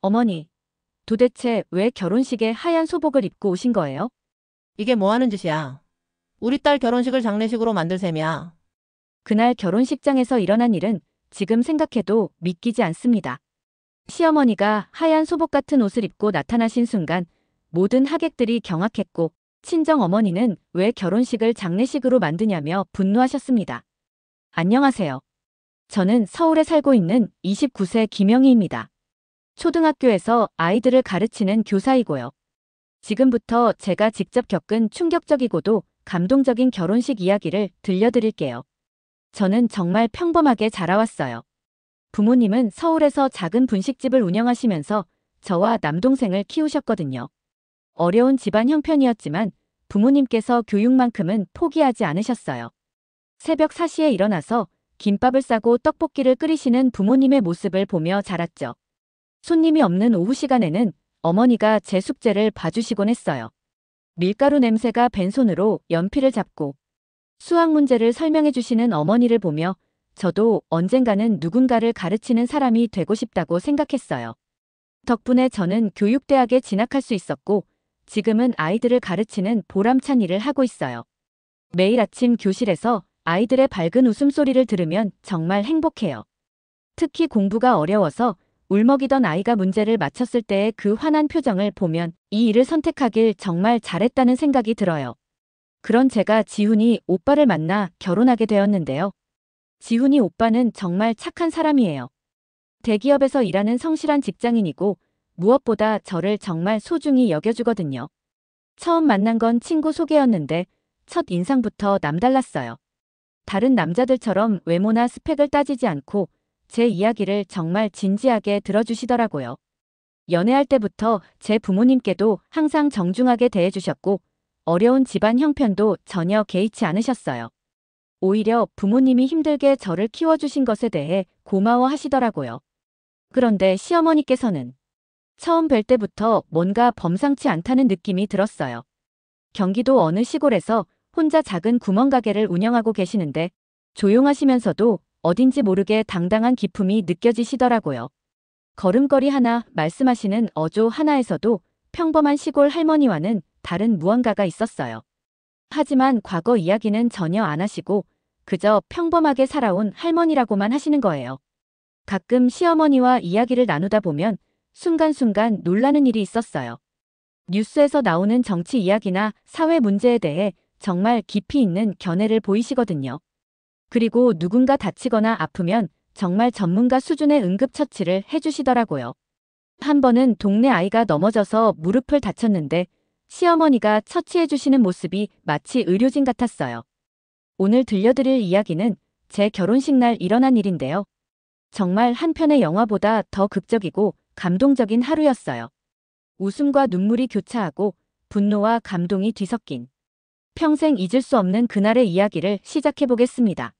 어머니, 도대체 왜 결혼식에 하얀 소복을 입고 오신 거예요? 이게 뭐 하는 짓이야? 우리 딸 결혼식을 장례식으로 만들 셈이야. 그날 결혼식장에서 일어난 일은 지금 생각해도 믿기지 않습니다. 시어머니가 하얀 소복 같은 옷을 입고 나타나신 순간 모든 하객들이 경악했고 친정 어머니는 왜 결혼식을 장례식으로 만드냐며 분노하셨습니다. 안녕하세요. 저는 서울에 살고 있는 29세 김영희입니다. 초등학교에서 아이들을 가르치는 교사이고요. 지금부터 제가 직접 겪은 충격적이고도 감동적인 결혼식 이야기를 들려드릴게요. 저는 정말 평범하게 자라왔어요. 부모님은 서울에서 작은 분식집을 운영하시면서 저와 남동생을 키우셨거든요. 어려운 집안 형편이었지만 부모님께서 교육만큼은 포기하지 않으셨어요. 새벽 4시에 일어나서 김밥을 싸고 떡볶이를 끓이시는 부모님의 모습을 보며 자랐죠. 손님이 없는 오후 시간에는 어머니가 제 숙제를 봐주시곤 했어요. 밀가루 냄새가 밴 손으로 연필을 잡고 수학 문제를 설명해 주시는 어머니를 보며 저도 언젠가는 누군가를 가르치는 사람이 되고 싶다고 생각했어요. 덕분에 저는 교육대학에 진학할 수 있었고 지금은 아이들을 가르치는 보람찬 일을 하고 있어요. 매일 아침 교실에서 아이들의 밝은 웃음소리를 들으면 정말 행복해요. 특히 공부가 어려워서 울먹이던 아이가 문제를 맞췄을 때의 그 환한 표정을 보면 이 일을 선택하길 정말 잘했다는 생각이 들어요. 그런 제가 지훈이 오빠를 만나 결혼하게 되었는데요. 지훈이 오빠는 정말 착한 사람이에요. 대기업에서 일하는 성실한 직장인이고 무엇보다 저를 정말 소중히 여겨주거든요. 처음 만난 건 친구 소개였는데 첫 인상부터 남달랐어요. 다른 남자들처럼 외모나 스펙을 따지지 않고 제 이야기를 정말 진지하게 들어주시더라고요. 연애할 때부터 제 부모님께도 항상 정중하게 대해주셨고 어려운 집안 형편도 전혀 개의치 않으셨어요. 오히려 부모님이 힘들게 저를 키워주신 것에 대해 고마워하시더라고요. 그런데 시어머니께서는 처음 뵐 때부터 뭔가 범상치 않다는 느낌이 들었어요. 경기도 어느 시골에서 혼자 작은 구멍가게를 운영하고 계시는데 조용하시면서도 어딘지 모르게 당당한 기품이 느껴지시더라고요. 걸음걸이 하나, 말씀하시는 어조 하나에서도 평범한 시골 할머니와는 다른 무언가가 있었어요. 하지만 과거 이야기는 전혀 안 하시고 그저 평범하게 살아온 할머니라고만 하시는 거예요. 가끔 시어머니와 이야기를 나누다 보면 순간순간 놀라는 일이 있었어요. 뉴스에서 나오는 정치 이야기나 사회 문제에 대해 정말 깊이 있는 견해를 보이시거든요. 그리고 누군가 다치거나 아프면 정말 전문가 수준의 응급처치를 해주시더라고요. 한 번은 동네 아이가 넘어져서 무릎을 다쳤는데 시어머니가 처치해주시는 모습이 마치 의료진 같았어요. 오늘 들려드릴 이야기는 제 결혼식 날 일어난 일인데요. 정말 한 편의 영화보다 더 극적이고 감동적인 하루였어요. 웃음과 눈물이 교차하고 분노와 감동이 뒤섞인 평생 잊을 수 없는 그날의 이야기를 시작해보겠습니다.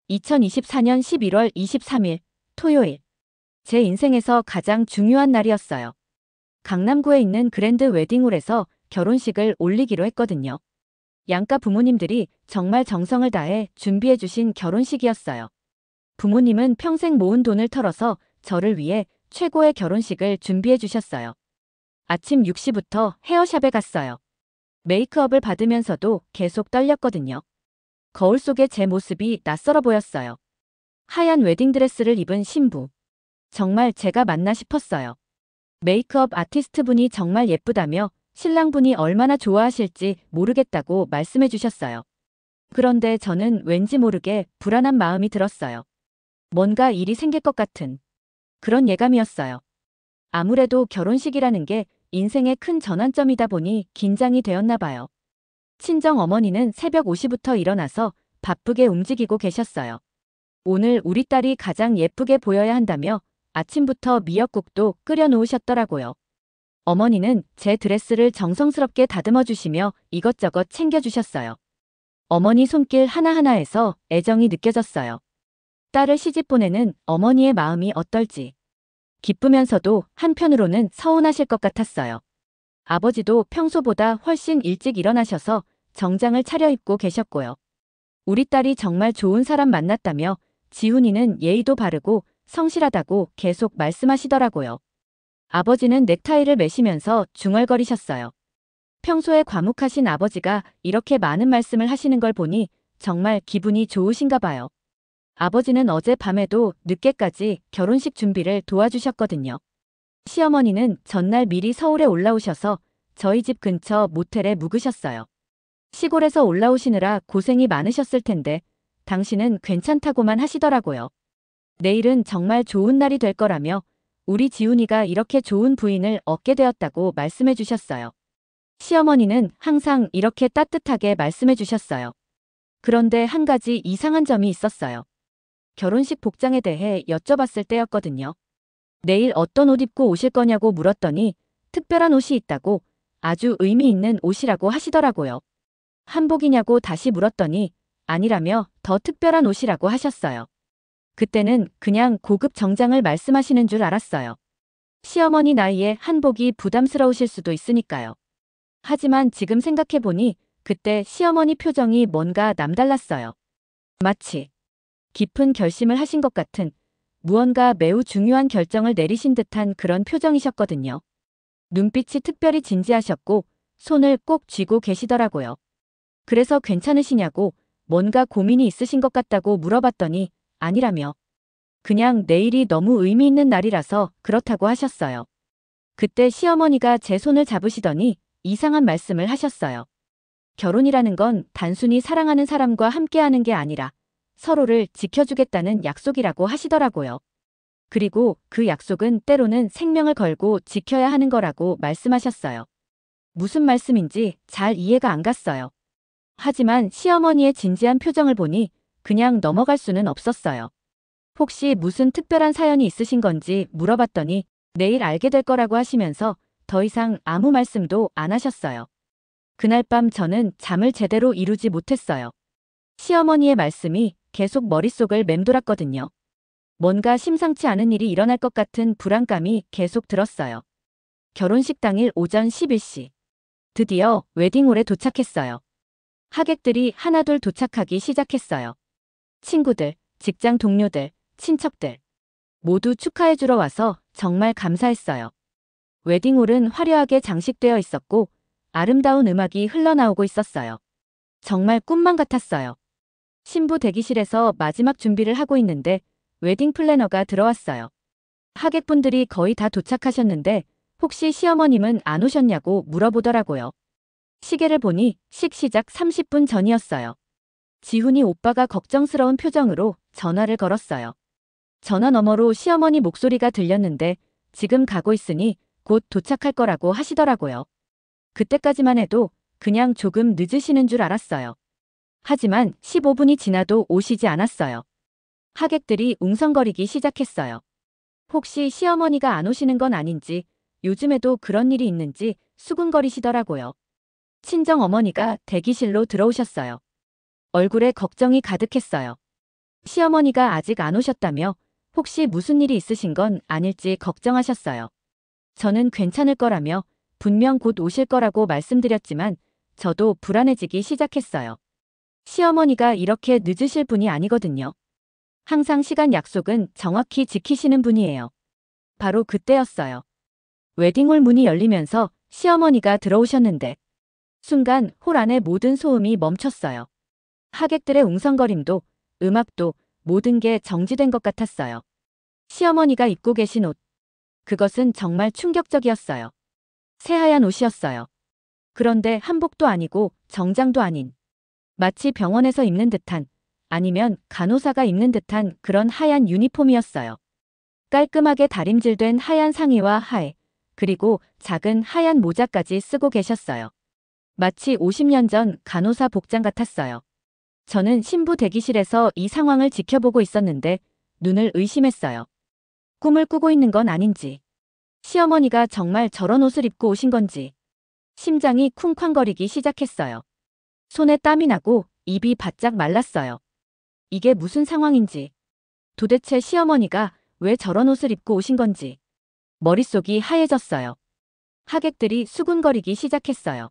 2024년 11월 23일 토요일. 제 인생에서 가장 중요한 날이었어요. 강남구에 있는 그랜드 웨딩홀에서 결혼식을 올리기로 했거든요. 양가 부모님들이 정말 정성을 다해 준비해주신 결혼식이었어요. 부모님은 평생 모은 돈을 털어서 저를 위해 최고의 결혼식을 준비해주셨어요. 아침 6시부터 헤어샵에 갔어요. 메이크업을 받으면서도 계속 떨렸거든요. 거울 속의 제 모습이 낯설어 보였어요. 하얀 웨딩드레스를 입은 신부. 정말 제가 맞나 싶었어요. 메이크업 아티스트분이 정말 예쁘다며 신랑분이 얼마나 좋아하실지 모르겠다고 말씀해 주셨어요. 그런데 저는 왠지 모르게 불안한 마음이 들었어요. 뭔가 일이 생길 것 같은 그런 예감이었어요. 아무래도 결혼식이라는 게 인생의 큰 전환점이다 보니 긴장이 되었나 봐요. 친정 어머니는 새벽 5시부터 일어나서 바쁘게 움직이고 계셨어요. 오늘 우리 딸이 가장 예쁘게 보여야 한다며 아침부터 미역국도 끓여 놓으셨더라고요. 어머니는 제 드레스를 정성스럽게 다듬어 주시며 이것저것 챙겨주셨어요. 어머니 손길 하나하나에서 애정이 느껴졌어요. 딸을 시집 보내는 어머니의 마음이 어떨지. 기쁘면서도 한편으로는 서운하실 것 같았어요. 아버지도 평소보다 훨씬 일찍 일어나셔서 정장을 차려입고 계셨고요. 우리 딸이 정말 좋은 사람 만났다며 지훈이는 예의도 바르고 성실하다고 계속 말씀하시더라고요. 아버지는 넥타이를 매시면서 중얼거리셨어요. 평소에 과묵하신 아버지가 이렇게 많은 말씀을 하시는 걸 보니 정말 기분이 좋으신가 봐요. 아버지는 어제 밤에도 늦게까지 결혼식 준비를 도와주셨거든요. 시어머니는 전날 미리 서울에 올라오셔서 저희 집 근처 모텔에 묵으셨어요. 시골에서 올라오시느라 고생이 많으셨을 텐데 당신은 괜찮다고만 하시더라고요. 내일은 정말 좋은 날이 될 거라며 우리 지훈이가 이렇게 좋은 부인을 얻게 되었다고 말씀해 주셨어요. 시어머니는 항상 이렇게 따뜻하게 말씀해 주셨어요. 그런데 한 가지 이상한 점이 있었어요. 결혼식 복장에 대해 여쭤봤을 때였거든요. 내일 어떤 옷 입고 오실 거냐고 물었더니 특별한 옷이 있다고 아주 의미 있는 옷이라고 하시더라고요. 한복이냐고 다시 물었더니 아니라며 더 특별한 옷이라고 하셨어요. 그때는 그냥 고급 정장을 말씀하시는 줄 알았어요. 시어머니 나이에 한복이 부담스러우실 수도 있으니까요. 하지만 지금 생각해보니 그때 시어머니 표정이 뭔가 남달랐어요. 마치 깊은 결심을 하신 것 같은 무언가 매우 중요한 결정을 내리신 듯한 그런 표정이셨거든요. 눈빛이 특별히 진지하셨고 손을 꼭 쥐고 계시더라고요. 그래서 괜찮으시냐고 뭔가 고민이 있으신 것 같다고 물어봤더니 아니라며 그냥 내일이 너무 의미 있는 날이라서 그렇다고 하셨어요. 그때 시어머니가 제 손을 잡으시더니 이상한 말씀을 하셨어요. 결혼이라는 건 단순히 사랑하는 사람과 함께하는 게 아니라 서로를 지켜주겠다는 약속이라고 하시더라고요. 그리고 그 약속은 때로는 생명을 걸고 지켜야 하는 거라고 말씀하셨어요. 무슨 말씀인지 잘 이해가 안 갔어요. 하지만 시어머니의 진지한 표정을 보니 그냥 넘어갈 수는 없었어요. 혹시 무슨 특별한 사연이 있으신 건지 물어봤더니 내일 알게 될 거라고 하시면서 더 이상 아무 말씀도 안 하셨어요. 그날 밤 저는 잠을 제대로 이루지 못했어요. 시어머니의 말씀이 계속 머릿속을 맴돌았거든요. 뭔가 심상치 않은 일이 일어날 것 같은 불안감이 계속 들었어요. 결혼식 당일 오전 11시. 드디어 웨딩홀에 도착했어요. 하객들이 하나둘 도착하기 시작했어요. 친구들, 직장 동료들, 친척들. 모두 축하해주러 와서 정말 감사했어요. 웨딩홀은 화려하게 장식되어 있었고 아름다운 음악이 흘러나오고 있었어요. 정말 꿈만 같았어요. 신부 대기실에서 마지막 준비를 하고 있는데 웨딩 플래너가 들어왔어요. 하객분들이 거의 다 도착하셨는데 혹시 시어머님은 안 오셨냐고 물어보더라고요. 시계를 보니 시작 30분 전이었어요. 지훈이 오빠가 걱정스러운 표정으로 전화를 걸었어요. 전화 너머로 시어머니 목소리가 들렸는데 지금 가고 있으니 곧 도착할 거라고 하시더라고요. 그때까지만 해도 그냥 조금 늦으시는 줄 알았어요. 하지만 15분이 지나도 오시지 않았어요. 하객들이 웅성거리기 시작했어요. 혹시 시어머니가 안 오시는 건 아닌지, 요즘에도 그런 일이 있는지 수군거리시더라고요. 친정 어머니가 대기실로 들어오셨어요. 얼굴에 걱정이 가득했어요. 시어머니가 아직 안 오셨다며 혹시 무슨 일이 있으신 건 아닐지 걱정하셨어요. 저는 괜찮을 거라며 분명 곧 오실 거라고 말씀드렸지만 저도 불안해지기 시작했어요. 시어머니가 이렇게 늦으실 분이 아니거든요. 항상 시간 약속은 정확히 지키시는 분이에요. 바로 그때였어요. 웨딩홀 문이 열리면서 시어머니가 들어오셨는데 순간 홀 안의 모든 소음이 멈췄어요. 하객들의 웅성거림도 음악도 모든 게 정지된 것 같았어요. 시어머니가 입고 계신 옷. 그것은 정말 충격적이었어요. 새하얀 옷이었어요. 그런데 한복도 아니고 정장도 아닌 마치 병원에서 입는 듯한 아니면 간호사가 입는 듯한 그런 하얀 유니폼이었어요. 깔끔하게 다림질된 하얀 상의와 하에 그리고 작은 하얀 모자까지 쓰고 계셨어요. 마치 50년 전 간호사 복장 같았어요. 저는 신부 대기실에서 이 상황을 지켜보고 있었는데 눈을 의심했어요. 꿈을 꾸고 있는 건 아닌지. 시어머니가 정말 저런 옷을 입고 오신 건지. 심장이 쿵쾅거리기 시작했어요. 손에 땀이 나고 입이 바짝 말랐어요. 이게 무슨 상황인지. 도대체 시어머니가 왜 저런 옷을 입고 오신 건지. 머릿속이 하얘졌어요. 하객들이 수군거리기 시작했어요.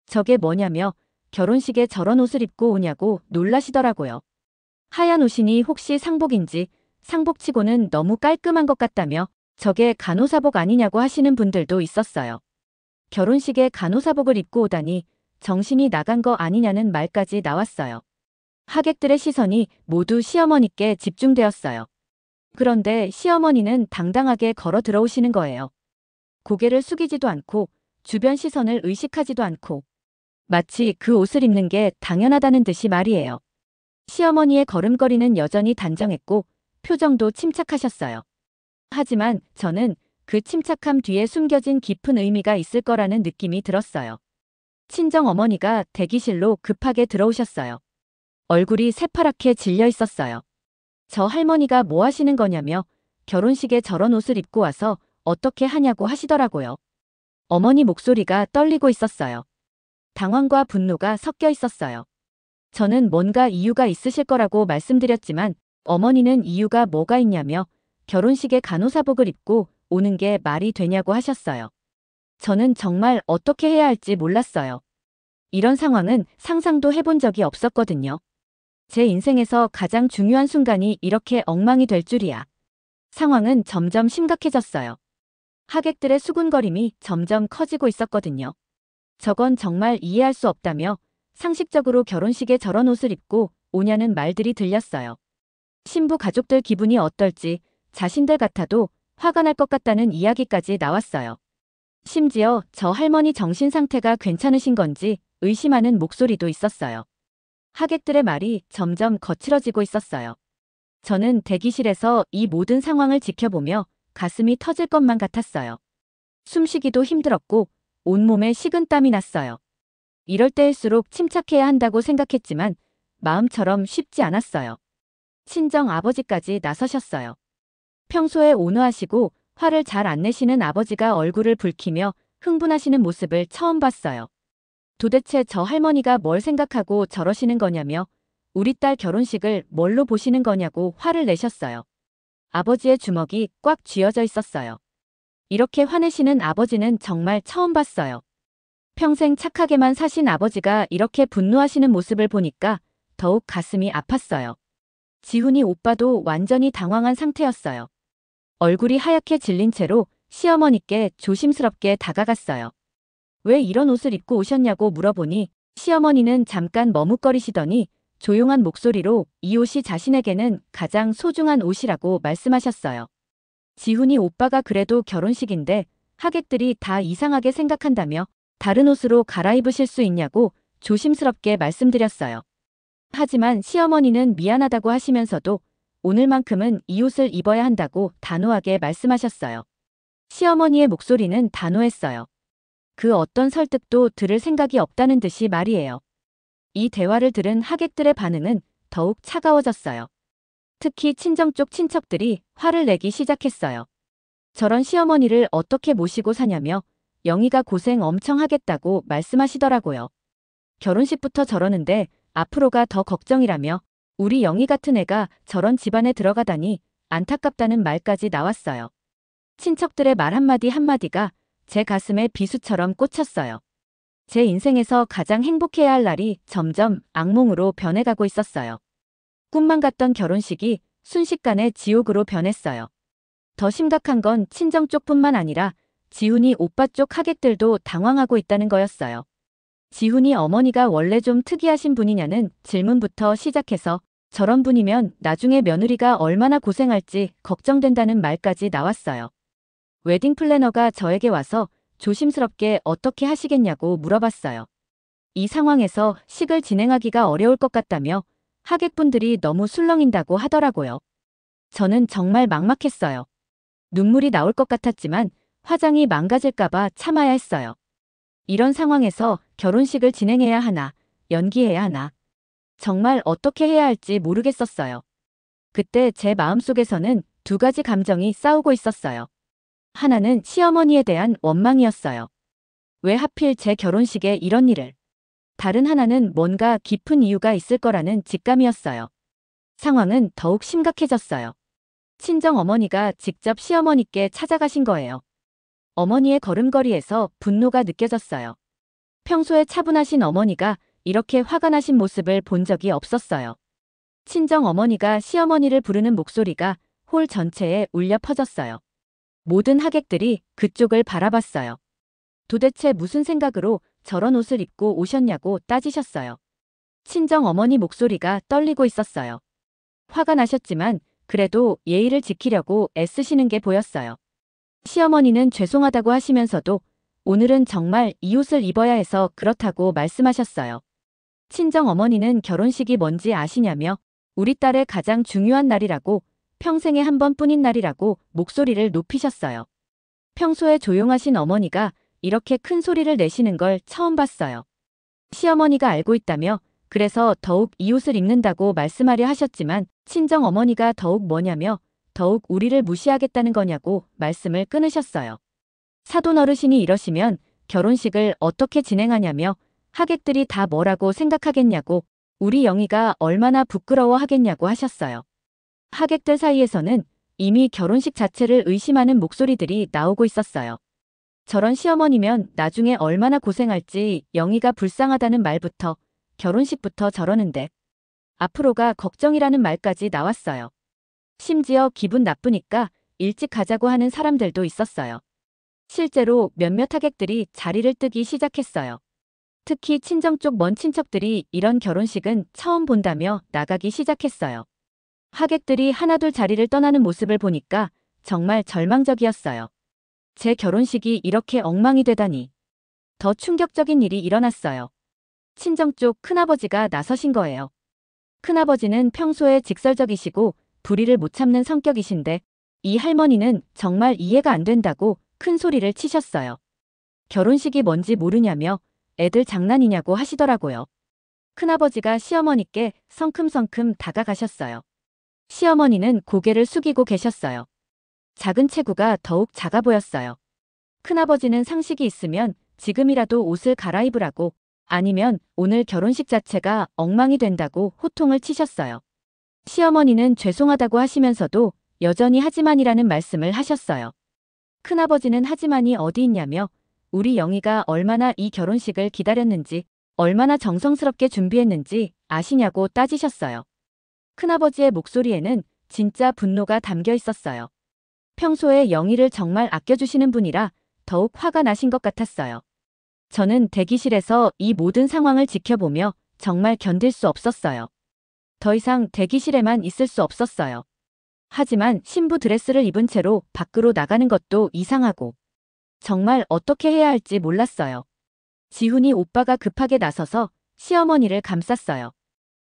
저게 뭐냐며 결혼식에 저런 옷을 입고 오냐고 놀라시더라고요. 하얀 옷이니 혹시 상복인지 상복치고는 너무 깔끔한 것 같다며 저게 간호사복 아니냐고 하시는 분들도 있었어요. 결혼식에 간호사복을 입고 오다니 정신이 나간 거 아니냐는 말까지 나왔어요. 하객들의 시선이 모두 시어머니께 집중되었어요. 그런데 시어머니는 당당하게 걸어 들어오시는 거예요. 고개를 숙이지도 않고 주변 시선을 의식하지도 않고 마치 그 옷을 입는 게 당연하다는 듯이 말이에요. 시어머니의 걸음걸이는 여전히 단정했고 표정도 침착하셨어요. 하지만 저는 그 침착함 뒤에 숨겨진 깊은 의미가 있을 거라는 느낌이 들었어요. 친정 어머니가 대기실로 급하게 들어오셨어요. 얼굴이 새파랗게 질려 있었어요. 저 할머니가 뭐 하시는 거냐며 결혼식에 저런 옷을 입고 와서 어떻게 하냐고 하시더라고요. 어머니 목소리가 떨리고 있었어요. 당황과 분노가 섞여 있었어요. 저는 뭔가 이유가 있으실 거라고 말씀드렸지만 어머니는 이유가 뭐가 있냐며 결혼식에 간호사복을 입고 오는 게 말이 되냐고 하셨어요. 저는 정말 어떻게 해야 할지 몰랐어요. 이런 상황은 상상도 해본 적이 없었거든요. 제 인생에서 가장 중요한 순간이 이렇게 엉망이 될 줄이야. 상황은 점점 심각해졌어요. 하객들의 수군거림이 점점 커지고 있었거든요. 저건 정말 이해할 수 없다며 상식적으로 결혼식에 저런 옷을 입고 오냐는 말들이 들렸어요. 신부 가족들 기분이 어떨지 자신들 같아도 화가 날 것 같다는 이야기까지 나왔어요. 심지어 저 할머니 정신 상태가 괜찮으신 건지 의심하는 목소리도 있었어요. 하객들의 말이 점점 거칠어지고 있었어요. 저는 대기실에서 이 모든 상황을 지켜보며 가슴이 터질 것만 같았어요. 숨쉬기도 힘들었고 온몸에 식은땀이 났어요. 이럴 때일수록 침착해야 한다고 생각했지만 마음처럼 쉽지 않았어요. 친정 아버지까지 나서셨어요. 평소에 온화하시고 화를 잘 안 내시는 아버지가 얼굴을 붉히며 흥분하시는 모습을 처음 봤어요. 도대체 저 할머니가 뭘 생각하고 저러시는 거냐며 우리 딸 결혼식을 뭘로 보시는 거냐고 화를 내셨어요. 아버지의 주먹이 꽉 쥐어져 있었어요. 이렇게 화내시는 아버지는 정말 처음 봤어요. 평생 착하게만 사신 아버지가 이렇게 분노하시는 모습을 보니까 더욱 가슴이 아팠어요. 지훈이 오빠도 완전히 당황한 상태였어요. 얼굴이 하얗게 질린 채로 시어머니께 조심스럽게 다가갔어요. 왜 이런 옷을 입고 오셨냐고 물어보니 시어머니는 잠깐 머뭇거리시더니 조용한 목소리로 이 옷이 자신에게는 가장 소중한 옷이라고 말씀하셨어요. 지훈이 오빠가 그래도 결혼식인데 하객들이 다 이상하게 생각한다며 다른 옷으로 갈아입으실 수 있냐고 조심스럽게 말씀드렸어요. 하지만 시어머니는 미안하다고 하시면서도 오늘만큼은 이 옷을 입어야 한다고 단호하게 말씀하셨어요. 시어머니의 목소리는 단호했어요. 그 어떤 설득도 들을 생각이 없다는 듯이 말이에요. 이 대화를 들은 하객들의 반응은 더욱 차가워졌어요. 특히 친정 쪽 친척들이 화를 내기 시작했어요. 저런 시어머니를 어떻게 모시고 사냐며 영희가 고생 엄청 하겠다고 말씀하시더라고요. 결혼식부터 저러는데 앞으로가 더 걱정이라며 우리 영희 같은 애가 저런 집안에 들어가다니 안타깝다는 말까지 나왔어요. 친척들의 말 한마디 한마디가 제 가슴에 비수처럼 꽂혔어요. 제 인생에서 가장 행복해야 할 날이 점점 악몽으로 변해가고 있었어요. 꿈만 같던 결혼식이 순식간에 지옥으로 변했어요. 더 심각한 건 친정 쪽뿐만 아니라 지훈이 오빠 쪽 하객들도 당황하고 있다는 거였어요. 지훈이 어머니가 원래 좀 특이하신 분이냐는 질문부터 시작해서 저런 분이면 나중에 며느리가 얼마나 고생할지 걱정된다는 말까지 나왔어요. 웨딩 플래너가 저에게 와서 조심스럽게 어떻게 하시겠냐고 물어봤어요. 이 상황에서 식을 진행하기가 어려울 것 같다며 하객분들이 너무 술렁인다고 하더라고요. 저는 정말 막막했어요. 눈물이 나올 것 같았지만 화장이 망가질까봐 참아야 했어요. 이런 상황에서 결혼식을 진행해야 하나, 연기해야 하나. 정말 어떻게 해야 할지 모르겠었어요. 그때 제 마음속에서는 두 가지 감정이 싸우고 있었어요. 하나는 시어머니에 대한 원망이었어요. 왜 하필 제 결혼식에 이런 일을. 다른 하나는 뭔가 깊은 이유가 있을 거라는 직감이었어요. 상황은 더욱 심각해졌어요. 친정 어머니가 직접 시어머니께 찾아가신 거예요. 어머니의 걸음걸이에서 분노가 느껴졌어요. 평소에 차분하신 어머니가 이렇게 화가 나신 모습을 본 적이 없었어요. 친정 어머니가 시어머니를 부르는 목소리가 홀 전체에 울려 퍼졌어요. 모든 하객들이 그쪽을 바라봤어요. 도대체 무슨 생각으로 저런 옷을 입고 오셨냐고 따지셨어요. 친정 어머니 목소리가 떨리고 있었어요. 화가 나셨지만 그래도 예의를 지키려고 애쓰시는 게 보였어요. 시어머니는 죄송하다고 하시면서도 오늘은 정말 이 옷을 입어야 해서 그렇다고 말씀하셨어요. 친정 어머니는 결혼식이 뭔지 아시냐며 우리 딸의 가장 중요한 날이라고 평생에 한 번뿐인 날이라고 목소리를 높이셨어요. 평소에 조용하신 어머니가 이렇게 큰 소리를 내시는 걸 처음 봤어요. 시어머니가 알고 있다며 그래서 더욱 이 옷을 입는다고 말씀하려 하셨지만 친정 어머니가 더욱 뭐냐며 더욱 우리를 무시하겠다는 거냐고 말씀을 끊으셨어요. 사돈 어르신이 이러시면 결혼식을 어떻게 진행하냐며 하객들이 다 뭐라고 생각하겠냐고 우리 영희가 얼마나 부끄러워하겠냐고 하셨어요. 하객들 사이에서는 이미 결혼식 자체를 의심하는 목소리들이 나오고 있었어요. 저런 시어머니면 나중에 얼마나 고생할지 영희가 불쌍하다는 말부터 결혼식부터 저러는데 앞으로가 걱정이라는 말까지 나왔어요. 심지어 기분 나쁘니까 일찍 가자고 하는 사람들도 있었어요. 실제로 몇몇 하객들이 자리를 뜨기 시작했어요. 특히 친정 쪽 먼 친척들이 이런 결혼식은 처음 본다며 나가기 시작했어요. 하객들이 하나둘 자리를 떠나는 모습을 보니까 정말 절망적이었어요. 제 결혼식이 이렇게 엉망이 되다니. 더 충격적인 일이 일어났어요. 친정 쪽 큰아버지가 나서신 거예요. 큰아버지는 평소에 직설적이시고 불의를 못 참는 성격이신데 이 할머니는 정말 이해가 안 된다고 큰 소리를 치셨어요. 결혼식이 뭔지 모르냐며 애들 장난이냐고 하시더라고요. 큰아버지가 시어머니께 성큼성큼 다가가셨어요. 시어머니는 고개를 숙이고 계셨어요. 작은 체구가 더욱 작아 보였어요. 큰아버지는 상식이 있으면 지금이라도 옷을 갈아입으라고 아니면 오늘 결혼식 자체가 엉망이 된다고 호통을 치셨어요. 시어머니는 죄송하다고 하시면서도 여전히 하지만이라는 말씀을 하셨어요. 큰아버지는 하지만이 어디 있냐며 우리 영희가 얼마나 이 결혼식을 기다렸는지 얼마나 정성스럽게 준비했는지 아시냐고 따지셨어요. 큰아버지의 목소리에는 진짜 분노가 담겨 있었어요. 평소에 영희를 정말 아껴주시는 분이라 더욱 화가 나신 것 같았어요. 저는 대기실에서 이 모든 상황을 지켜보며 정말 견딜 수 없었어요. 더 이상 대기실에만 있을 수 없었어요. 하지만 신부 드레스를 입은 채로 밖으로 나가는 것도 이상하고 정말 어떻게 해야 할지 몰랐어요. 지훈이 오빠가 급하게 나서서 시어머니를 감쌌어요.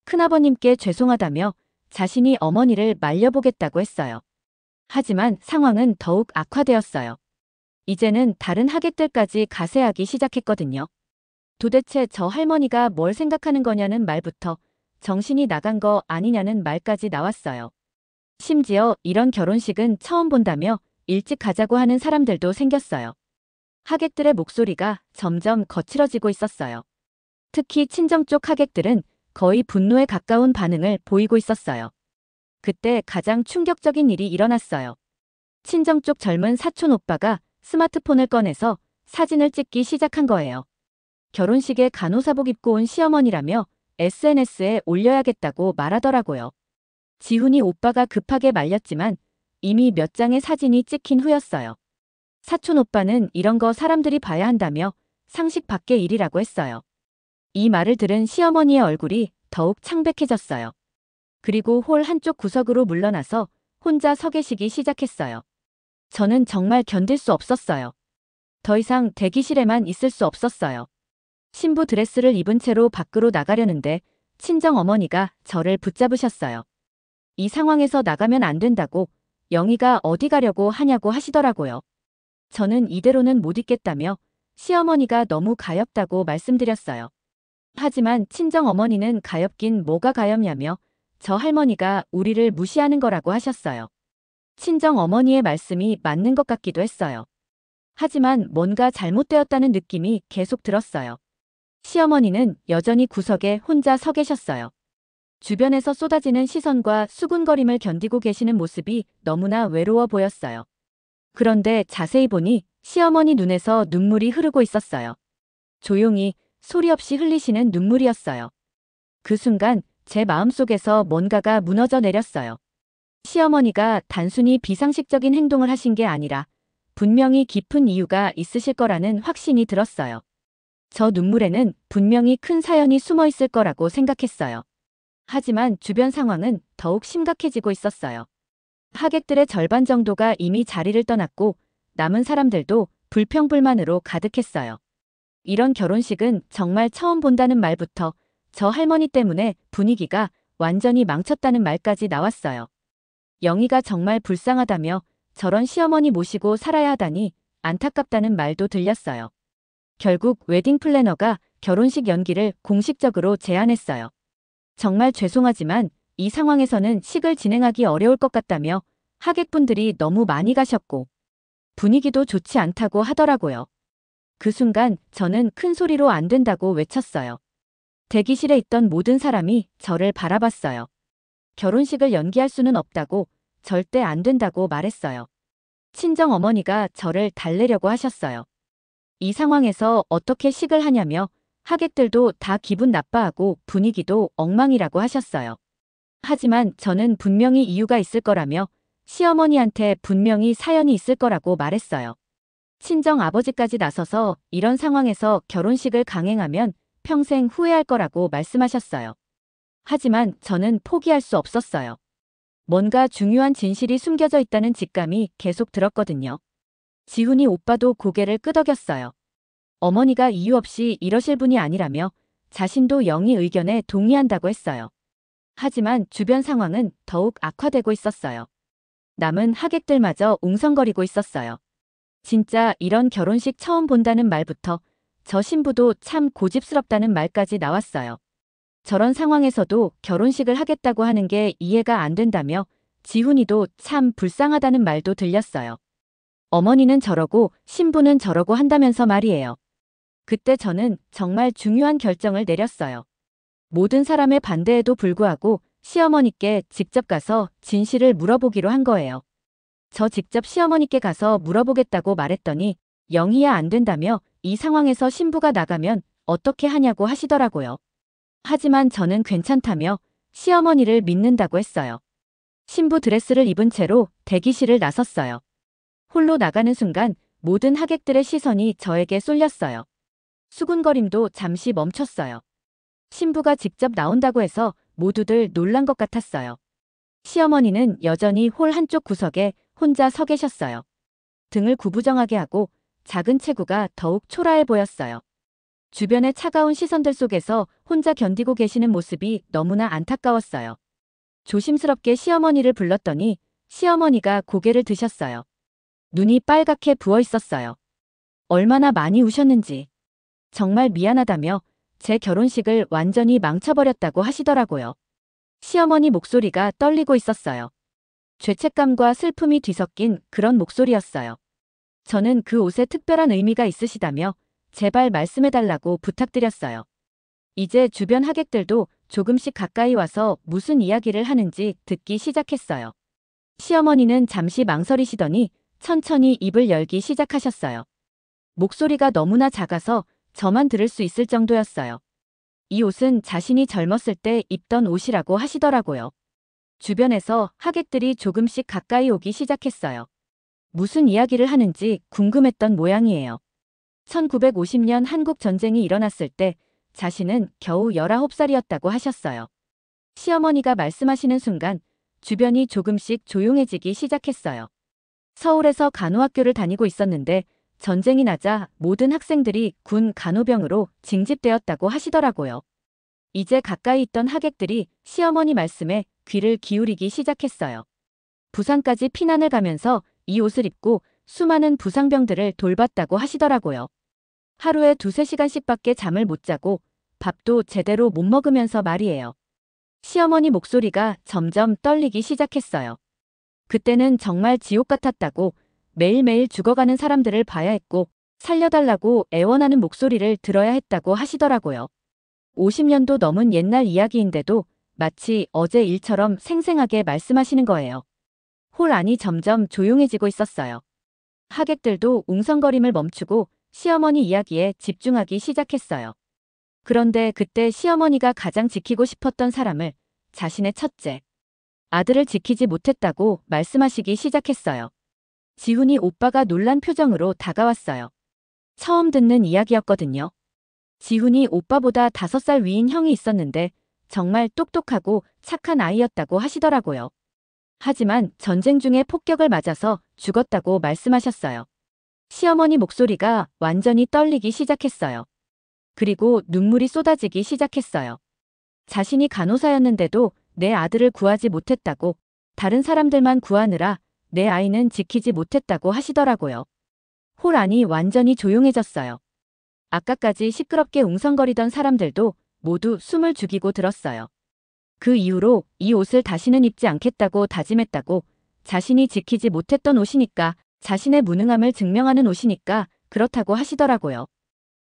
큰아버님께 죄송하다며 자신이 어머니를 말려보겠다고 했어요. 하지만 상황은 더욱 악화되었어요. 이제는 다른 하객들까지 가세하기 시작했거든요. 도대체 저 할머니가 뭘 생각하는 거냐는 말부터 정신이 나간 거 아니냐는 말까지 나왔어요. 심지어 이런 결혼식은 처음 본다며 일찍 가자고 하는 사람들도 생겼어요. 하객들의 목소리가 점점 거칠어지고 있었어요. 특히 친정 쪽 하객들은 거의 분노에 가까운 반응을 보이고 있었어요. 그때 가장 충격적인 일이 일어났어요. 친정 쪽 젊은 사촌 오빠가 스마트폰을 꺼내서 사진을 찍기 시작한 거예요. 결혼식에 간호사복 입고 온 시어머니라며 SNS에 올려야겠다고 말하더라고요. 지훈이 오빠가 급하게 말렸지만 이미 몇 장의 사진이 찍힌 후였어요. 사촌 오빠는 이런 거 사람들이 봐야 한다며 상식 밖의 일이라고 했어요. 이 말을 들은 시어머니의 얼굴이 더욱 창백해졌어요. 그리고 홀 한쪽 구석으로 물러나서 혼자 서 계시기 시작했어요. 저는 정말 견딜 수 없었어요. 더 이상 대기실에만 있을 수 없었어요. 신부 드레스를 입은 채로 밖으로 나가려는데 친정 어머니가 저를 붙잡으셨어요. 이 상황에서 나가면 안 된다고 영희가 어디 가려고 하냐고 하시더라고요. 저는 이대로는 못 있겠다며 시어머니가 너무 가엾다고 말씀드렸어요. 하지만 친정 어머니는 가엾긴 뭐가 가엾냐며 저 할머니가 우리를 무시하는 거라고 하셨어요. 친정 어머니의 말씀이 맞는 것 같기도 했어요. 하지만 뭔가 잘못되었다는 느낌이 계속 들었어요. 시어머니는 여전히 구석에 혼자 서 계셨어요. 주변에서 쏟아지는 시선과 수군거림을 견디고 계시는 모습이 너무나 외로워 보였어요. 그런데 자세히 보니 시어머니 눈에서 눈물이 흐르고 있었어요. 조용히 소리 없이 흘리시는 눈물이었어요. 그 순간 제 마음속에서 뭔가가 무너져 내렸어요. 시어머니가 단순히 비상식적인 행동을 하신 게 아니라 분명히 깊은 이유가 있으실 거라는 확신이 들었어요. 저 눈물에는 분명히 큰 사연이 숨어 있을 거라고 생각했어요. 하지만 주변 상황은 더욱 심각해지고 있었어요. 하객들의 절반 정도가 이미 자리를 떠났고 남은 사람들도 불평불만으로 가득했어요. 이런 결혼식은 정말 처음 본다는 말부터 저 할머니 때문에 분위기가 완전히 망쳤다는 말까지 나왔어요. 영희가 정말 불쌍하다며 저런 시어머니 모시고 살아야 하다니 안타깝다는 말도 들렸어요. 결국 웨딩 플래너가 결혼식 연기를 공식적으로 제안했어요. 정말 죄송하지만 이 상황에서는 식을 진행하기 어려울 것 같다며 하객분들이 너무 많이 가셨고 분위기도 좋지 않다고 하더라고요. 그 순간 저는 큰 소리로 안 된다고 외쳤어요. 대기실에 있던 모든 사람이 저를 바라봤어요. 결혼식을 연기할 수는 없다고, 절대 안 된다고 말했어요. 친정 어머니가 저를 달래려고 하셨어요. 이 상황에서 어떻게 식을 하냐며 하객들도 다 기분 나빠하고 분위기도 엉망이라고 하셨어요. 하지만 저는 분명히 이유가 있을 거라며 시어머니한테 분명히 사연이 있을 거라고 말했어요. 친정 아버지까지 나서서 이런 상황에서 결혼식을 강행하면 평생 후회할 거라고 말씀하셨어요. 하지만 저는 포기할 수 없었어요. 뭔가 중요한 진실이 숨겨져 있다는 직감이 계속 들었거든요. 지훈이 오빠도 고개를 끄덕였어요. 어머니가 이유 없이 이러실 분이 아니라며 자신도 영희 의견에 동의한다고 했어요. 하지만 주변 상황은 더욱 악화되고 있었어요. 남은 하객들마저 웅성거리고 있었어요. 진짜 이런 결혼식 처음 본다는 말부터 저 신부도 참 고집스럽다는 말까지 나왔어요. 저런 상황에서도 결혼식을 하겠다고 하는 게 이해가 안 된다며 지훈이도 참 불쌍하다는 말도 들렸어요. 어머니는 저러고 신부는 저러고 한다면서 말이에요. 그때 저는 정말 중요한 결정을 내렸어요. 모든 사람의 반대에도 불구하고 시어머니께 직접 가서 진실을 물어보기로 한 거예요. 저 직접 시어머니께 가서 물어보겠다고 말했더니 영희야 안 된다며 이 상황에서 신부가 나가면 어떻게 하냐고 하시더라고요. 하지만 저는 괜찮다며 시어머니를 믿는다고 했어요. 신부 드레스를 입은 채로 대기실을 나섰어요. 홀로 나가는 순간 모든 하객들의 시선이 저에게 쏠렸어요. 수군거림도 잠시 멈췄어요. 신부가 직접 나온다고 해서 모두들 놀란 것 같았어요. 시어머니는 여전히 홀 한쪽 구석에 혼자 서 계셨어요. 등을 구부정하게 하고 작은 체구가 더욱 초라해 보였어요. 주변의 차가운 시선들 속에서 혼자 견디고 계시는 모습이 너무나 안타까웠어요. 조심스럽게 시어머니를 불렀더니 시어머니가 고개를 드셨어요. 눈이 빨갛게 부어 있었어요. 얼마나 많이 우셨는지. 정말 미안하다며 제 결혼식을 완전히 망쳐버렸다고 하시더라고요. 시어머니 목소리가 떨리고 있었어요. 죄책감과 슬픔이 뒤섞인 그런 목소리였어요. 저는 그 옷에 특별한 의미가 있으시다며 제발 말씀해달라고 부탁드렸어요. 이제 주변 하객들도 조금씩 가까이 와서 무슨 이야기를 하는지 듣기 시작했어요. 시어머니는 잠시 망설이시더니 천천히 입을 열기 시작하셨어요. 목소리가 너무나 작아서 저만 들을 수 있을 정도였어요. 이 옷은 자신이 젊었을 때 입던 옷이라고 하시더라고요. 주변에서 하객들이 조금씩 가까이 오기 시작했어요. 무슨 이야기를 하는지 궁금했던 모양이에요. 1950년 한국 전쟁이 일어났을 때 자신은 겨우 19살이었다고 하셨어요. 시어머니가 말씀하시는 순간 주변이 조금씩 조용해지기 시작했어요. 서울에서 간호학교를 다니고 있었는데 전쟁이 나자 모든 학생들이 군 간호병으로 징집되었다고 하시더라고요. 이제 가까이 있던 하객들이 시어머니 말씀에 귀를 기울이기 시작했어요. 부산까지 피난을 가면서 이 옷을 입고 수많은 부상병들을 돌봤다고 하시더라고요. 하루에 2~3시간씩밖에 잠을 못 자고 밥도 제대로 못 먹으면서 말이에요. 시어머니 목소리가 점점 떨리기 시작했어요. 그때는 정말 지옥 같았다고, 매일매일 죽어가는 사람들을 봐야 했고 살려달라고 애원하는 목소리를 들어야 했다고 하시더라고요. 50년도 넘은 옛날 이야기인데도 마치 어제 일처럼 생생하게 말씀하시는 거예요. 홀 안이 점점 조용해지고 있었어요. 하객들도 웅성거림을 멈추고 시어머니 이야기에 집중하기 시작했어요. 그런데 그때 시어머니가 가장 지키고 싶었던 사람을, 자신의 첫째 아들을 지키지 못했다고 말씀하시기 시작했어요. 지훈이 오빠가 놀란 표정으로 다가왔어요. 처음 듣는 이야기였거든요. 지훈이 오빠보다 5살 위인 형이 있었는데 정말 똑똑하고 착한 아이였다고 하시더라고요. 하지만 전쟁 중에 폭격을 맞아서 죽었다고 말씀하셨어요. 시어머니 목소리가 완전히 떨리기 시작했어요. 그리고 눈물이 쏟아지기 시작했어요. 자신이 간호사였는데도 내 아들을 구하지 못했다고, 다른 사람들만 구하느라 내 아이는 지키지 못했다고 하시더라고요. 홀 안이 완전히 조용해졌어요. 아까까지 시끄럽게 웅성거리던 사람들도 모두 숨을 죽이고 들었어요. 그 이후로 이 옷을 다시는 입지 않겠다고 다짐했다고, 자신이 지키지 못했던 옷이니까, 자신의 무능함을 증명하는 옷이니까 그렇다고 하시더라고요.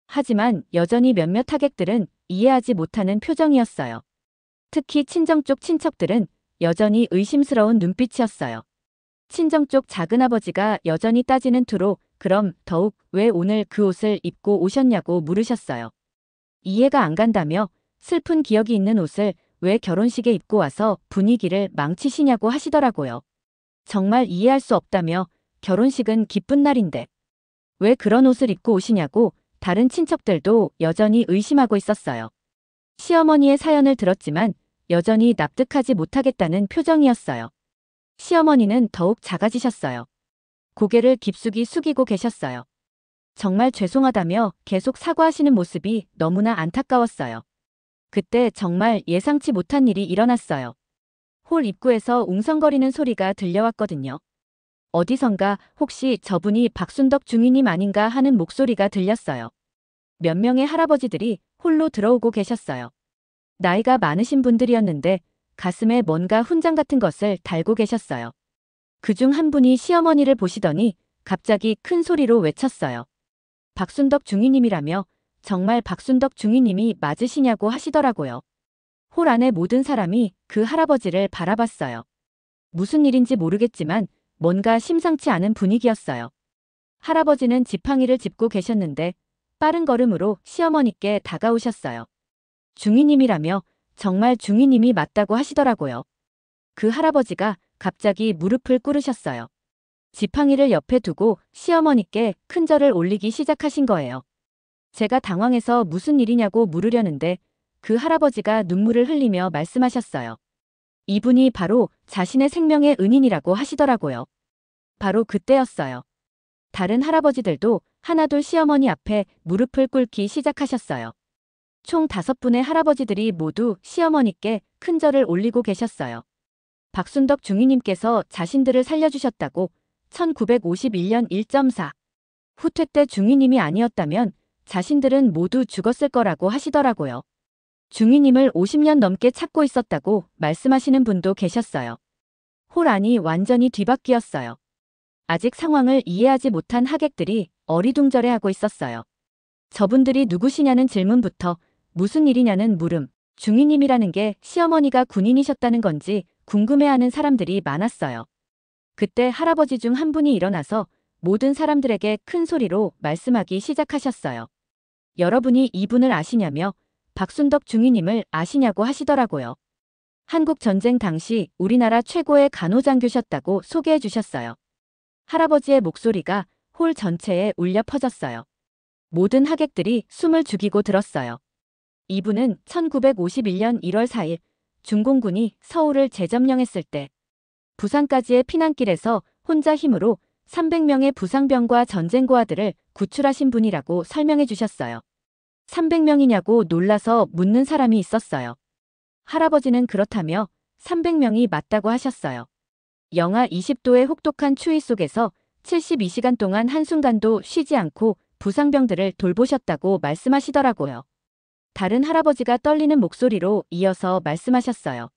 하지만 여전히 몇몇 하객들은 이해하지 못하는 표정이었어요. 특히 친정 쪽 친척들은 여전히 의심스러운 눈빛이었어요. 친정 쪽 작은아버지가 여전히 따지는 투로 그럼 더욱 왜 오늘 그 옷을 입고 오셨냐고 물으셨어요. 이해가 안 간다며 슬픈 기억이 있는 옷을 왜 결혼식에 입고 와서 분위기를 망치시냐고 하시더라고요. 정말 이해할 수 없다며 결혼식은 기쁜 날인데 왜 그런 옷을 입고 오시냐고 다른 친척들도 여전히 의심하고 있었어요. 시어머니의 사연을 들었지만 여전히 납득하지 못하겠다는 표정이었어요. 시어머니는 더욱 작아지셨어요. 고개를 깊숙이 숙이고 계셨어요. 정말 죄송하다며 계속 사과하시는 모습이 너무나 안타까웠어요. 그때 정말 예상치 못한 일이 일어났어요. 홀 입구에서 웅성거리는 소리가 들려왔거든요. 어디선가 혹시 저분이 박순덕 중위님 아닌가 하는 목소리가 들렸어요. 몇 명의 할아버지들이 홀로 들어오고 계셨어요. 나이가 많으신 분들이었는데 가슴에 뭔가 훈장 같은 것을 달고 계셨어요. 그중 한 분이 시어머니를 보시더니 갑자기 큰 소리로 외쳤어요. 박순덕 중위님이라며 정말 박순덕 중위님이 맞으시냐고 하시더라고요. 홀 안의 모든 사람이 그 할아버지를 바라봤어요. 무슨 일인지 모르겠지만 뭔가 심상치 않은 분위기였어요. 할아버지는 지팡이를 짚고 계셨는데 빠른 걸음으로 시어머니께 다가오셨어요. 중위님이라며 정말 중위님이 맞다고 하시더라고요. 그 할아버지가 갑자기 무릎을 꿇으셨어요. 지팡이를 옆에 두고 시어머니께 큰 절을 올리기 시작하신 거예요. 제가 당황해서 무슨 일이냐고 물으려는데 그 할아버지가 눈물을 흘리며 말씀하셨어요. 이분이 바로 자신의 생명의 은인이라고 하시더라고요. 바로 그때였어요. 다른 할아버지들도 하나둘 시어머니 앞에 무릎을 꿇기 시작하셨어요. 총 5분의 할아버지들이 모두 시어머니께 큰 절을 올리고 계셨어요. 박순덕 중위님께서 자신들을 살려주셨다고 1951년 1.4 후퇴 때 중위님이 아니었다면 자신들은 모두 죽었을 거라고 하시더라고요. 중위님을 50년 넘게 찾고 있었다고 말씀하시는 분도 계셨어요. 홀 안이 완전히 뒤바뀌었어요. 아직 상황을 이해하지 못한 하객들이 어리둥절해하고 있었어요. 저분들이 누구시냐는 질문부터 무슨 일이냐는 물음, 중위님이라는 게 시어머니가 군인이셨다는 건지 궁금해하는 사람들이 많았어요. 그때 할아버지 중 한 분이 일어나서 모든 사람들에게 큰 소리로 말씀하기 시작하셨어요. 여러분이 이분을 아시냐며 박순덕 중위님을 아시냐고 하시더라고요. 한국 전쟁 당시 우리나라 최고의 간호장교셨다고 소개해 주셨어요. 할아버지의 목소리가 홀 전체에 울려 퍼졌어요. 모든 하객들이 숨을 죽이고 들었어요. 이분은 1951년 1월 4일 중공군이 서울을 재점령했을 때 부산까지의 피난길에서 혼자 힘으로 300명의 부상병과 전쟁고아들을 구출하신 분이라고 설명해 주셨어요. 300명이냐고 놀라서 묻는 사람이 있었어요. 할아버지는 그렇다며 300명이 맞다고 하셨어요. 영하 20도의 혹독한 추위 속에서 72시간 동안 한순간도 쉬지 않고 부상병들을 돌보셨다고 말씀하시더라고요. 다른 할아버지가 떨리는 목소리로 이어서 말씀하셨어요.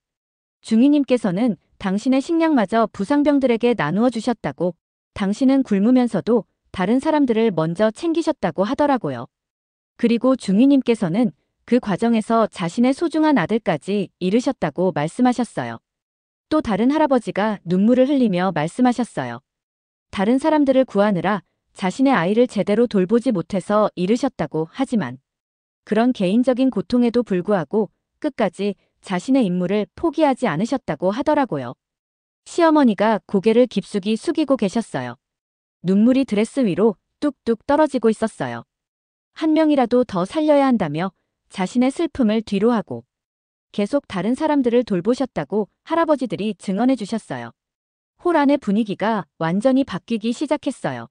중위님께서는 당신의 식량마저 부상병들에게 나누어 주셨다고, 당신은 굶으면서도 다른 사람들을 먼저 챙기셨다고 하더라고요. 그리고 중위님께서는 그 과정에서 자신의 소중한 아들까지 잃으셨다고 말씀하셨어요. 또 다른 할아버지가 눈물을 흘리며 말씀하셨어요. 다른 사람들을 구하느라 자신의 아이를 제대로 돌보지 못해서 잃으셨다고 하지만 그런 개인적인 고통에도 불구하고 끝까지 자신의 임무를 포기하지 않으셨다고 하더라고요. 시어머니가 고개를 깊숙이 숙이고 계셨어요. 눈물이 드레스 위로 뚝뚝 떨어지고 있었어요. 한 명이라도 더 살려야 한다며 자신의 슬픔을 뒤로하고 계속 다른 사람들을 돌보셨다고 할아버지들이 증언해 주셨어요. 홀 안의 분위기가 완전히 바뀌기 시작했어요.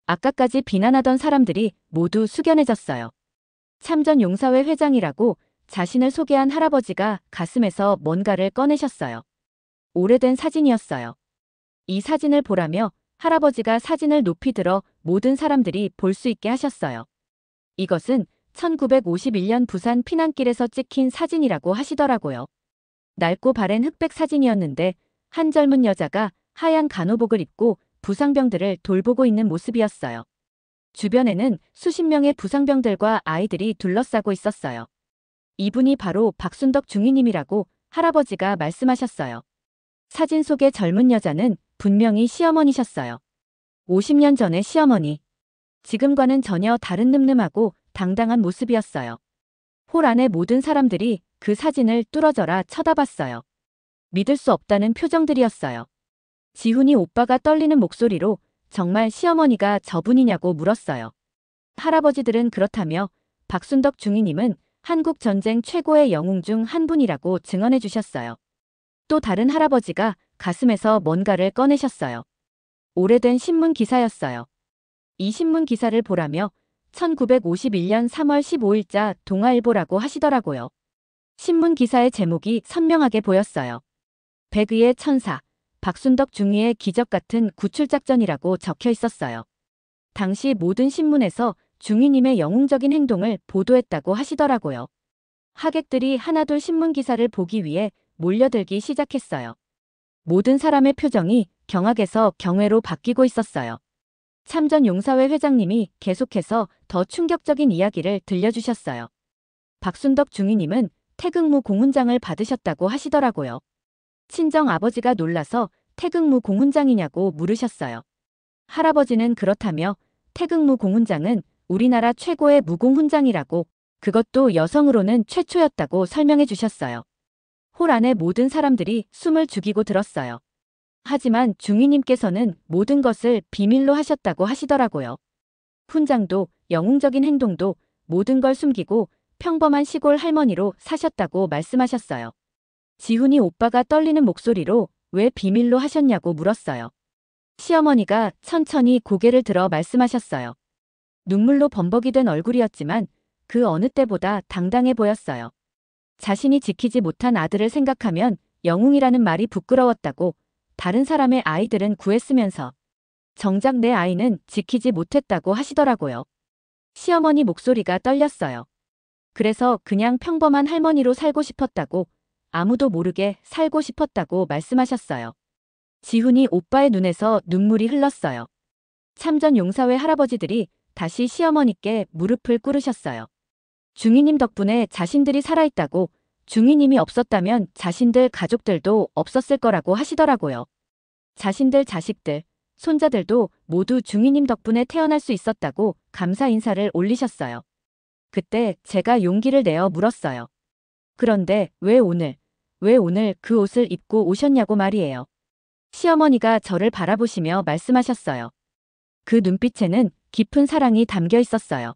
아까까지 비난하던 사람들이 모두 숙연해졌어요. 참전용사회 회장이라고 자신을 소개한 할아버지가 가슴에서 뭔가를 꺼내셨어요. 오래된 사진이었어요. 이 사진을 보라며 할아버지가 사진을 높이 들어 모든 사람들이 볼 수 있게 하셨어요. 이것은 1951년 부산 피난길에서 찍힌 사진이라고 하시더라고요. 낡고 바랜 흑백 사진이었는데 한 젊은 여자가 하얀 간호복을 입고 부상병들을 돌보고 있는 모습이었어요. 주변에는 수십 명의 부상병들과 아이들이 둘러싸고 있었어요. 이분이 바로 박순덕 중위님이라고 할아버지가 말씀하셨어요. 사진 속의 젊은 여자는 분명히 시어머니셨어요. 50년 전의 시어머니. 지금과는 전혀 다른 늠름하고 당당한 모습이었어요. 홀 안의 모든 사람들이 그 사진을 뚫어져라 쳐다봤어요. 믿을 수 없다는 표정들이었어요. 지훈이 오빠가 떨리는 목소리로 정말 시어머니가 저분이냐고 물었어요. 할아버지들은 그렇다며 박순덕 중위님은 한국 전쟁 최고의 영웅 중 한 분이라고 증언해 주셨어요. 또 다른 할아버지가 가슴에서 뭔가를 꺼내셨어요. 오래된 신문 기사였어요. 이 신문 기사를 보라며 1951년 3월 15일자 동아일보라고 하시더라고요. 신문 기사의 제목이 선명하게 보였어요. 백의의 천사, 박순덕 중위의 기적 같은 구출작전이라고 적혀 있었어요. 당시 모든 신문에서 중위님의 영웅적인 행동을 보도했다고 하시더라고요. 하객들이 하나둘 신문 기사를 보기 위해 몰려들기 시작했어요. 모든 사람의 표정이 경악에서 경외로 바뀌고 있었어요. 참전용사회 회장님이 계속해서 더 충격적인 이야기를 들려주셨어요. 박순덕 중위님은 태극무 공훈장을 받으셨다고 하시더라고요. 친정 아버지가 놀라서 태극무 공훈장이냐고 물으셨어요. 할아버지는 그렇다며 태극무 공훈장은 우리나라 최고의 무공훈장이라고, 그것도 여성으로는 최초였다고 설명해 주셨어요. 홀 안의 모든 사람들이 숨을 죽이고 들었어요. 하지만 중위님께서는 모든 것을 비밀로 하셨다고 하시더라고요. 훈장도 영웅적인 행동도 모든 걸 숨기고 평범한 시골 할머니로 사셨다고 말씀하셨어요. 지훈이 오빠가 떨리는 목소리로 왜 비밀로 하셨냐고 물었어요. 시어머니가 천천히 고개를 들어 말씀하셨어요. 눈물로 범벅이 된 얼굴이었지만 그 어느 때보다 당당해 보였어요. 자신이 지키지 못한 아들을 생각하면 영웅이라는 말이 부끄러웠다고, 다른 사람의 아이들은 구했으면서 정작 내 아이는 지키지 못했다고 하시더라고요. 시어머니 목소리가 떨렸어요. 그래서 그냥 평범한 할머니로 살고 싶었다고, 아무도 모르게 살고 싶었다고 말씀하셨어요. 지훈이 오빠의 눈에서 눈물이 흘렀어요. 참전용사회 할아버지들이 다시 시어머니께 무릎을 꿇으셨어요. 중위님 덕분에 자신들이 살아있다고, 중위님이 없었다면 자신들 가족들도 없었을 거라고 하시더라고요. 자신들 자식들, 손자들도 모두 중위님 덕분에 태어날 수 있었다고 감사 인사를 올리셨어요. 그때 제가 용기를 내어 물었어요. 그런데 왜 오늘 그 옷을 입고 오셨냐고 말이에요. 시어머니가 저를 바라보시며 말씀하셨어요. 그 눈빛에는 깊은 사랑이 담겨 있었어요.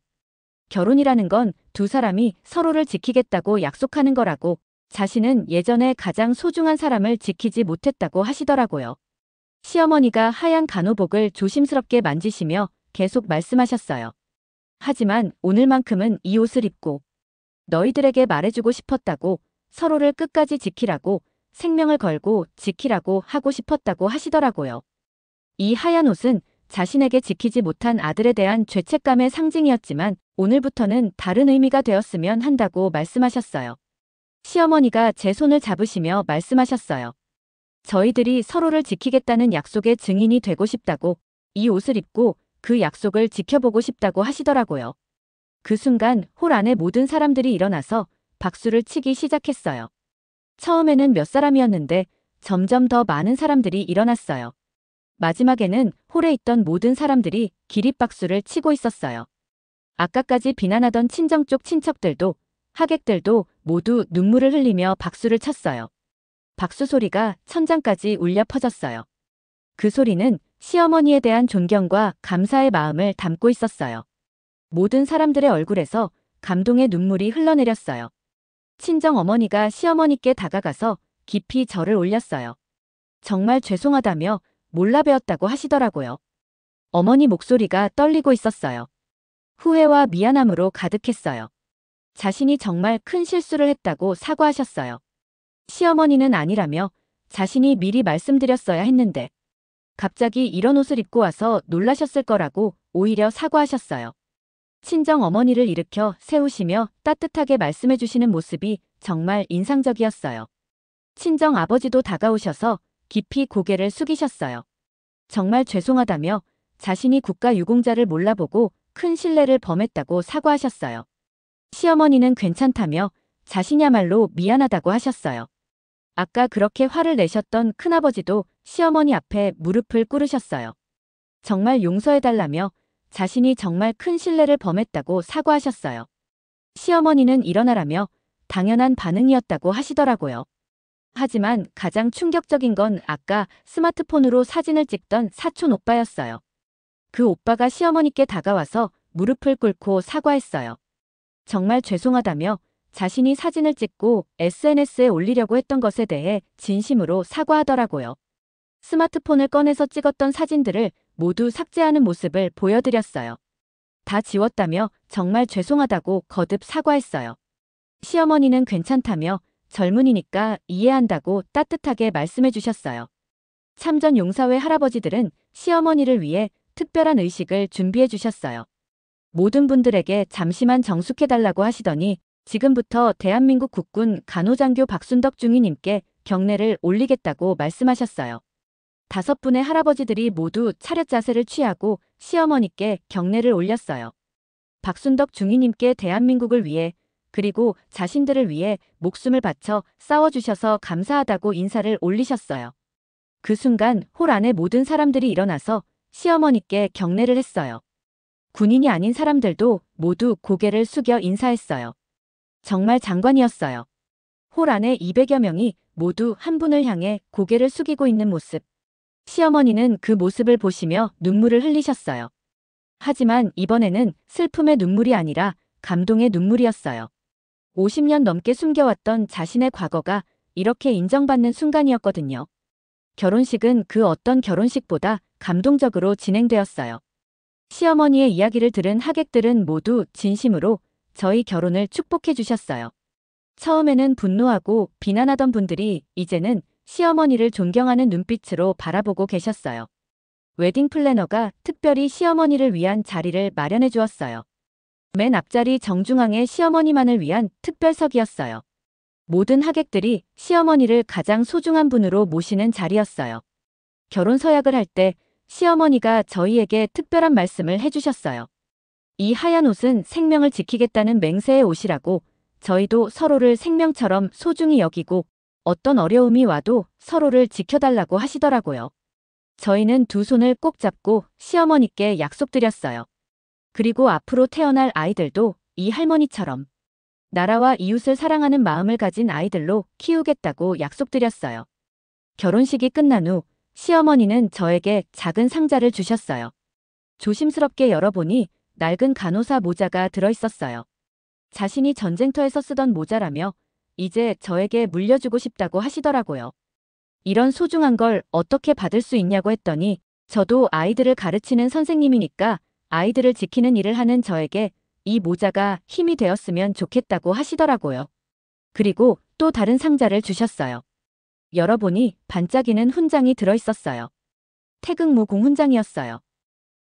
결혼이라는 건 두 사람이 서로를 지키겠다고 약속하는 거라고, 자신은 예전에 가장 소중한 사람을 지키지 못했다고 하시더라고요. 시어머니가 하얀 간호복을 조심스럽게 만지시며 계속 말씀하셨어요. 하지만 오늘만큼은 이 옷을 입고 너희들에게 말해주고 싶었다고, 서로를 끝까지 지키라고, 생명을 걸고 지키라고 하고 싶었다고 하시더라고요. 이 하얀 옷은 자신에게 지키지 못한 아들에 대한 죄책감의 상징이었지만 오늘부터는 다른 의미가 되었으면 한다고 말씀하셨어요. 시어머니가 제 손을 잡으시며 말씀하셨어요. 저희들이 서로를 지키겠다는 약속의 증인이 되고 싶다고, 이 옷을 입고 그 약속을 지켜보고 싶다고 하시더라고요. 그 순간 홀 안의 모든 사람들이 일어나서 박수를 치기 시작했어요. 처음에는 몇 사람이었는데 점점 더 많은 사람들이 일어났어요. 마지막에는 홀에 있던 모든 사람들이 기립박수를 치고 있었어요. 아까까지 비난하던 친정 쪽 친척들도, 하객들도 모두 눈물을 흘리며 박수를 쳤어요. 박수 소리가 천장까지 울려 퍼졌어요. 그 소리는 시어머니에 대한 존경과 감사의 마음을 담고 있었어요. 모든 사람들의 얼굴에서 감동의 눈물이 흘러내렸어요. 친정 어머니가 시어머니께 다가가서 깊이 절을 올렸어요. 정말 죄송하다며 몰라 배웠다고 하시더라고요. 어머니 목소리가 떨리고 있었어요. 후회와 미안함으로 가득했어요. 자신이 정말 큰 실수를 했다고 사과하셨어요. 시어머니는 아니라며 자신이 미리 말씀드렸어야 했는데 갑자기 이런 옷을 입고 와서 놀라셨을 거라고 오히려 사과하셨어요. 친정 어머니를 일으켜 세우시며 따뜻하게 말씀해 주시는 모습이 정말 인상적이었어요. 친정 아버지도 다가오셔서 깊이 고개를 숙이셨어요. 정말 죄송하다며 자신이 국가유공자를 몰라보고 큰 실례를 범했다고 사과하셨어요. 시어머니는 괜찮다며 자신이야말로 미안하다고 하셨어요. 아까 그렇게 화를 내셨던 큰아버지도 시어머니 앞에 무릎을 꿇으셨어요. 정말 용서해달라며 자신이 정말 큰 실례를 범했다고 사과하셨어요. 시어머니는 일어나라며 당연한 반응이었다고 하시더라고요. 하지만 가장 충격적인 건 아까 스마트폰으로 사진을 찍던 사촌 오빠였어요. 그 오빠가 시어머니께 다가와서 무릎을 꿇고 사과했어요. 정말 죄송하다며 자신이 사진을 찍고 SNS에 올리려고 했던 것에 대해 진심으로 사과하더라고요. 스마트폰을 꺼내서 찍었던 사진들을 모두 삭제하는 모습을 보여드렸어요. 다 지웠다며 정말 죄송하다고 거듭 사과했어요. 시어머니는 괜찮다며 젊은이니까 이해한다고 따뜻하게 말씀해 주셨어요. 참전 용사회 할아버지들은 시어머니를 위해 특별한 의식을 준비해 주셨어요. 모든 분들에게 잠시만 정숙해달라고 하시더니 지금부터 대한민국 국군 간호장교 박순덕 중위님께 경례를 올리겠다고 말씀하셨어요. 5분의 할아버지들이 모두 차렷 자세를 취하고 시어머니께 경례를 올렸어요. 박순덕 중위님께 대한민국을 위해 그리고 자신들을 위해 목숨을 바쳐 싸워주셔서 감사하다고 인사를 올리셨어요. 그 순간 홀 안의 모든 사람들이 일어나서 시어머니께 경례를 했어요. 군인이 아닌 사람들도 모두 고개를 숙여 인사했어요. 정말 장관이었어요. 홀 안에 200여 명이 모두 한 분을 향해 고개를 숙이고 있는 모습. 시어머니는 그 모습을 보시며 눈물을 흘리셨어요. 하지만 이번에는 슬픔의 눈물이 아니라 감동의 눈물이었어요. 50년 넘게 숨겨왔던 자신의 과거가 이렇게 인정받는 순간이었거든요. 결혼식은 그 어떤 결혼식보다 감동적으로 진행되었어요. 시어머니의 이야기를 들은 하객들은 모두 진심으로 저희 결혼을 축복해 주셨어요. 처음에는 분노하고 비난하던 분들이 이제는 시어머니를 존경하는 눈빛으로 바라보고 계셨어요. 웨딩 플래너가 특별히 시어머니를 위한 자리를 마련해 주었어요. 맨 앞자리 정중앙에 시어머니만을 위한 특별석이었어요. 모든 하객들이 시어머니를 가장 소중한 분으로 모시는 자리였어요. 결혼 서약을 할 때 시어머니가 저희에게 특별한 말씀을 해주셨어요. 이 하얀 옷은 생명을 지키겠다는 맹세의 옷이라고 저희도 서로를 생명처럼 소중히 여기고 어떤 어려움이 와도 서로를 지켜달라고 하시더라고요. 저희는 두 손을 꼭 잡고 시어머니께 약속드렸어요. 그리고 앞으로 태어날 아이들도 이 할머니처럼 나라와 이웃을 사랑하는 마음을 가진 아이들로 키우겠다고 약속드렸어요. 결혼식이 끝난 후 시어머니는 저에게 작은 상자를 주셨어요. 조심스럽게 열어보니 낡은 간호사 모자가 들어있었어요. 자신이 전쟁터에서 쓰던 모자라며 이제 저에게 물려주고 싶다고 하시더라고요. 이런 소중한 걸 어떻게 받을 수 있냐고 했더니 저도 아이들을 가르치는 선생님이니까 아이들을 지키는 일을 하는 저에게 이 모자가 힘이 되었으면 좋겠다고 하시더라고요. 그리고 또 다른 상자를 주셨어요. 열어보니 반짝이는 훈장이 들어있었어요. 태극무공 훈장이었어요.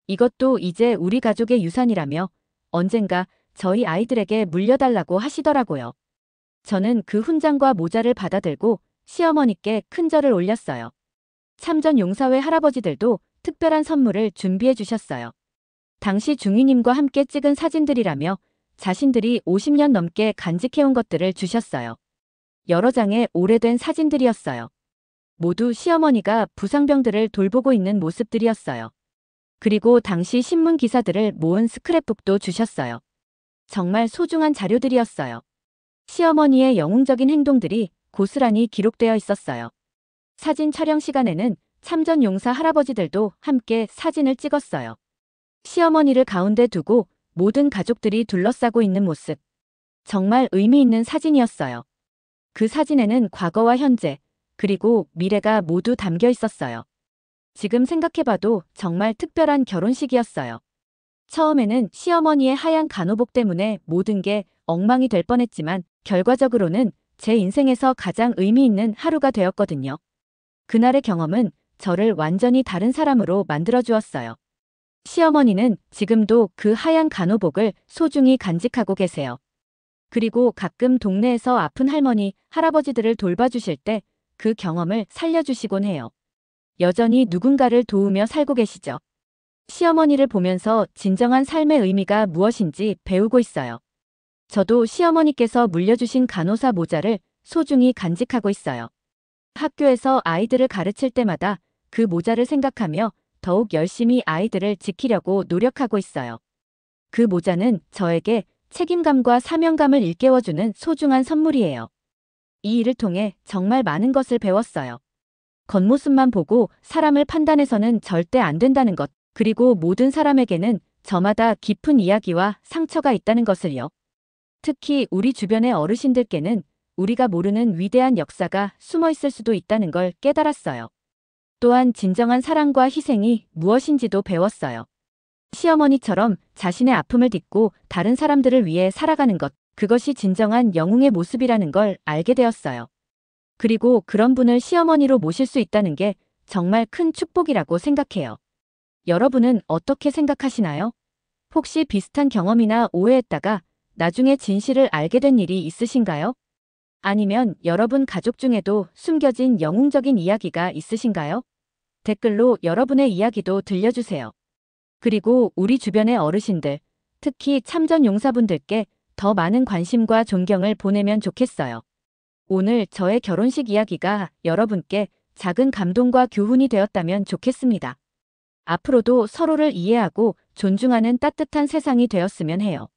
이것도 이제 우리 가족의 유산이라며 언젠가 저희 아이들에게 물려달라고 하시더라고요. 저는 그 훈장과 모자를 받아들고 시어머니께 큰 절을 올렸어요. 참전 용사회 할아버지들도 특별한 선물을 준비해 주셨어요. 당시 중위님과 함께 찍은 사진들이라며 자신들이 50년 넘게 간직해온 것들을 주셨어요. 여러 장의 오래된 사진들이었어요. 모두 시어머니가 부상병들을 돌보고 있는 모습들이었어요. 그리고 당시 신문 기사들을 모은 스크랩북도 주셨어요. 정말 소중한 자료들이었어요. 시어머니의 영웅적인 행동들이 고스란히 기록되어 있었어요. 사진 촬영 시간에는 참전용사 할아버지들도 함께 사진을 찍었어요. 시어머니를 가운데 두고 모든 가족들이 둘러싸고 있는 모습. 정말 의미 있는 사진이었어요. 그 사진에는 과거와 현재, 그리고 미래가 모두 담겨 있었어요. 지금 생각해봐도 정말 특별한 결혼식이었어요. 처음에는 시어머니의 하얀 간호복 때문에 모든 게 엉망이 될 뻔했지만 결과적으로는 제 인생에서 가장 의미 있는 하루가 되었거든요. 그날의 경험은 저를 완전히 다른 사람으로 만들어 주었어요. 시어머니는 지금도 그 하얀 간호복을 소중히 간직하고 계세요. 그리고 가끔 동네에서 아픈 할머니, 할아버지들을 돌봐주실 때 그 경험을 살려주시곤 해요. 여전히 누군가를 도우며 살고 계시죠. 시어머니를 보면서 진정한 삶의 의미가 무엇인지 배우고 있어요. 저도 시어머니께서 물려주신 간호사 모자를 소중히 간직하고 있어요. 학교에서 아이들을 가르칠 때마다 그 모자를 생각하며 더욱 열심히 아이들을 지키려고 노력하고 있어요. 그 모자는 저에게 책임감과 사명감을 일깨워주는 소중한 선물이에요. 이 일을 통해 정말 많은 것을 배웠어요. 겉모습만 보고 사람을 판단해서는 절대 안 된다는 것, 그리고 모든 사람에게는 저마다 깊은 이야기와 상처가 있다는 것을요. 특히 우리 주변의 어르신들께는 우리가 모르는 위대한 역사가 숨어 있을 수도 있다는 걸 깨달았어요. 또한 진정한 사랑과 희생이 무엇인지도 배웠어요. 시어머니처럼 자신의 아픔을 딛고 다른 사람들을 위해 살아가는 것, 그것이 진정한 영웅의 모습이라는 걸 알게 되었어요. 그리고 그런 분을 시어머니로 모실 수 있다는 게 정말 큰 축복이라고 생각해요. 여러분은 어떻게 생각하시나요? 혹시 비슷한 경험이나 오해했다가 나중에 진실을 알게 된 일이 있으신가요? 아니면 여러분 가족 중에도 숨겨진 영웅적인 이야기가 있으신가요? 댓글로 여러분의 이야기도 들려주세요. 그리고 우리 주변의 어르신들, 특히 참전 용사분들께 더 많은 관심과 존경을 보내면 좋겠어요. 오늘 저의 결혼식 이야기가 여러분께 작은 감동과 교훈이 되었다면 좋겠습니다. 앞으로도 서로를 이해하고 존중하는 따뜻한 세상이 되었으면 해요.